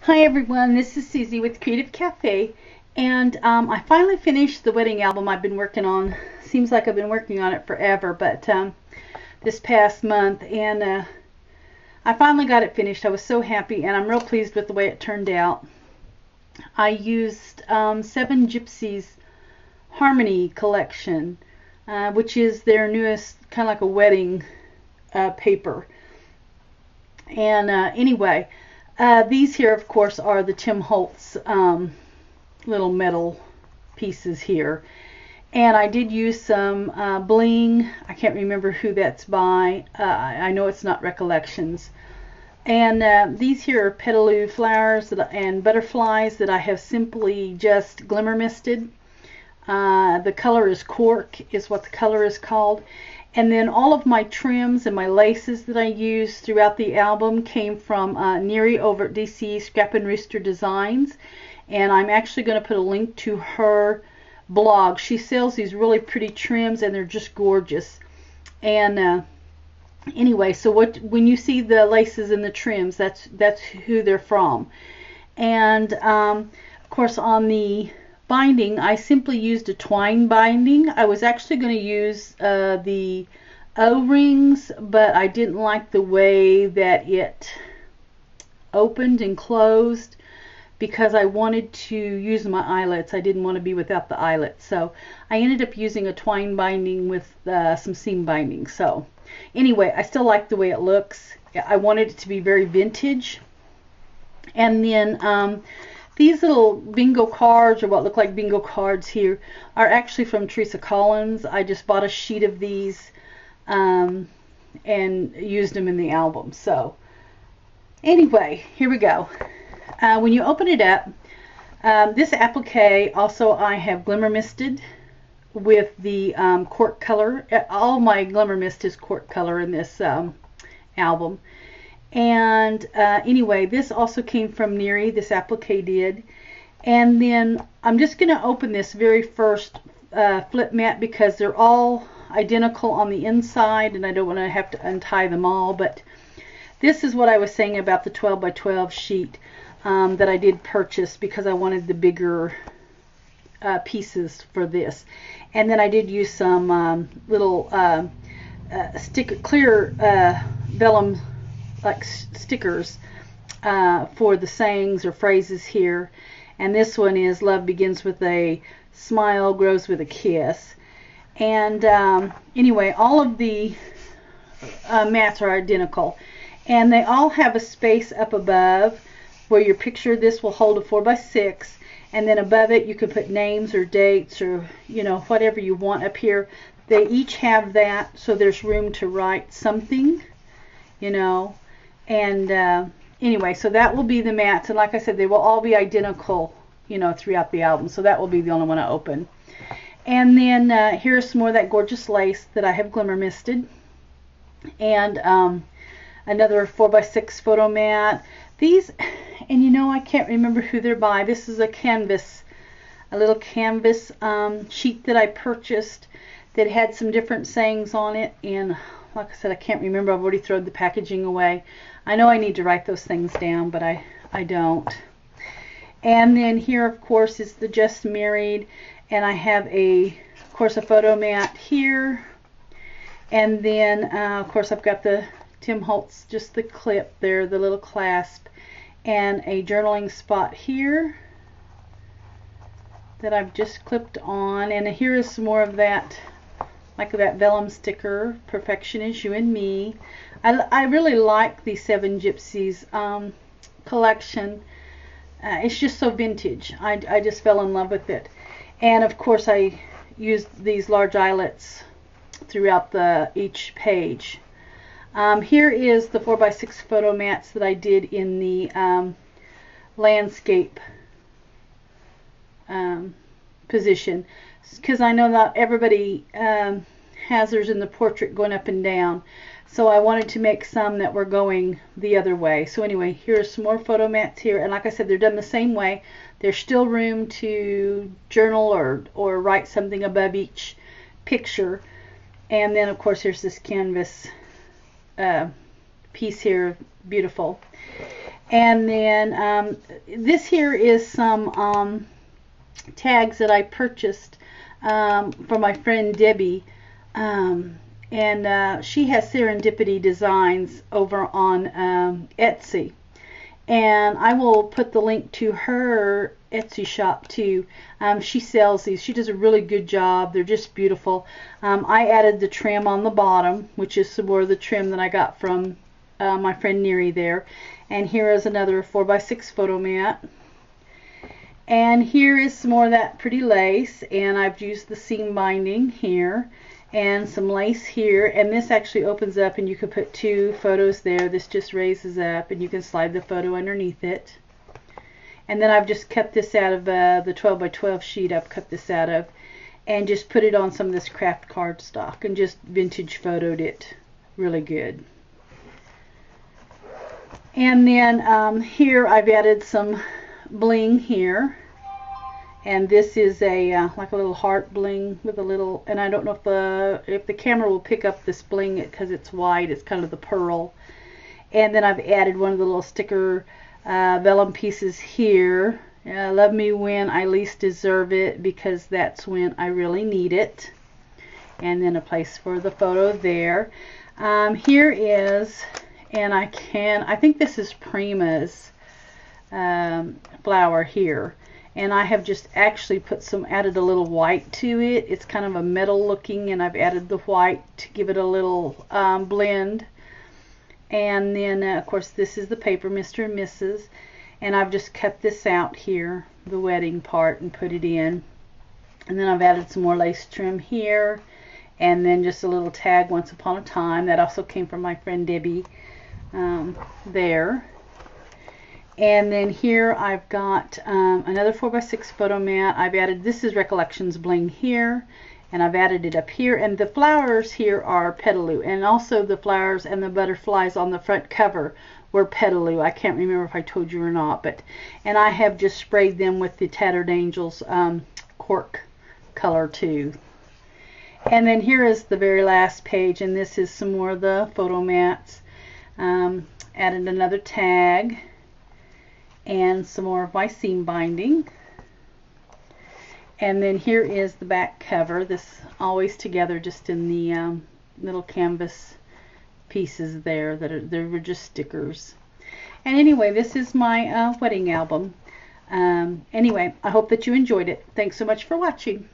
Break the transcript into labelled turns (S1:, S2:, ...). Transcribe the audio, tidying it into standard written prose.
S1: Hi everyone, this is Susie with Creative Cafe, and I finally finished the wedding album I've been working on. Seems like I've been working on it forever, but this past month, and I finally got it finished. I was so happy, and I'm real pleased with the way it turned out. I used 7gypsies Harmony collection, which is their newest, kind of like a wedding paper. And anyway, these here, of course, are the Tim Holtz little metal pieces here. And I did use some bling. I can't remember who that's by. I know it's not Recollections. And these here are petaloo flowers and butterflies that I have simply just glimmer misted. The color is cork, is what the color is called. And then all of my trims and my laces that I used throughout the album came from Neri over at DC Scrap and Rooster Designs. And I'm actually going to put a link to her blog. She sells these really pretty trims and they're just gorgeous. And anyway, so when you see the laces and the trims, that's who they're from. And of course on the binding, I simply used a twine binding. I was actually going to use the O-rings, but I didn't like the way that it opened and closed because I wanted to use my eyelets. I didn't want to be without the eyelets, so I ended up using a twine binding with some seam binding. So anyway, I still like the way it looks. I wanted it to be very vintage. And then these little bingo cards, or what look like bingo cards here, are actually from Teresa Collins. I just bought a sheet of these and used them in the album. So anyway, here we go. When you open it up, this applique also I have glimmer misted with the cork color. All my glimmer mist is cork color in this album. And anyway, this also came from Neri, this applique did. And then I'm just going to open this very first flip mat because they're all identical on the inside and I don't want to have to untie them all. But this is what I was saying about the 12 by 12 sheet that I did purchase because I wanted the bigger pieces for this. And then I did use some little clear vellum like stickers for the sayings or phrases here. And this one is love begins with a smile, grows with a kiss. And anyway, all of the mats are identical, and they all have a space up above where your picture of this will hold a 4x6, and then above it you can put names or dates or whatever you want up here. They each have that, so there's room to write something, and anyway, so that will be the mats, and like I said, they will all be identical throughout the album, so that will be the only one I open. And then here's some more of that gorgeous lace that I have glimmer misted, and another 4x6 photo mat. These, and I can't remember who they're by. This is a little canvas sheet that I purchased that had some different sayings on it, and like I said, I can't remember. I've already thrown the packaging away. I know I need to write those things down, but I don't. And then here, of course, is the Just Married, and I have of course, a photo mat here. And then, of course, I've got the Tim Holtz, just the clip there, the little clasp, and a journaling spot here that I've just clipped on. And here is some more of that, like that vellum sticker, Perfection is You and Me. I really like the 7gypsies collection. It's just so vintage. I just fell in love with it. And of course I used these large eyelets throughout each page. Here is the 4x6 photo mats that I did in the landscape position, because I know not everybody has theirs in the portrait going up and down, so I wanted to make some that were going the other way. So anyway, here's some more photo mats here, and like I said, they're done the same way. There's still room to journal or write something above each picture. And then of course here's this canvas piece here, beautiful. And then this here is some tags that I purchased from my friend Debbie. And she has Serendipity Designs over on Etsy. And I will put the link to her Etsy shop too. She sells these. She does a really good job. They're just beautiful. I added the trim on the bottom, which is some more of the trim that I got from my friend Neri there. And here is another 4x6 photo mat. And here is some more of that pretty lace. And I've used the seam binding here. And some lace here, and this actually opens up and you can put 2 photos there. This just raises up and you can slide the photo underneath it. And then I've just cut this out of the 12x12 sheet I've cut this out of, and just put it on some of this craft cardstock and just vintage photoed it really good. And then here I've added some bling here. And this is a like a little heart bling with a little, and I don't know if the camera will pick up this bling because it's white. It's kind of the pearl. And then I've added one of the little sticker vellum pieces here. Love me when I least deserve it, because that's when I really need it. And then a place for the photo there. Here is, and I think this is Prima's flower here. And I have just actually added a little white to it. It's kind of a metal looking, and I've added the white to give it a little blend. And then of course this is the paper, Mr. and Mrs. And I've just cut this out here, the wedding part, and put it in. And then I've added some more lace trim here. And then just a little tag, Once Upon a Time. That also came from my friend Debbie there. And then here I've got another 4x6 photo mat. I've added, this is Recollections bling here, and I've added it up here. And the flowers here are Petaloo, and also the flowers and the butterflies on the front cover were Petaloo. I can't remember if I told you or not, and I have just sprayed them with the Tattered Angels cork color too. And then here is the very last page, and this is some more of the photo mats. Added another tag and some more of my seam binding. And then here is the back cover. This always together just in the little canvas pieces there they were just stickers. And anyway, this is my wedding album. Anyway, I hope that you enjoyed it. Thanks so much for watching.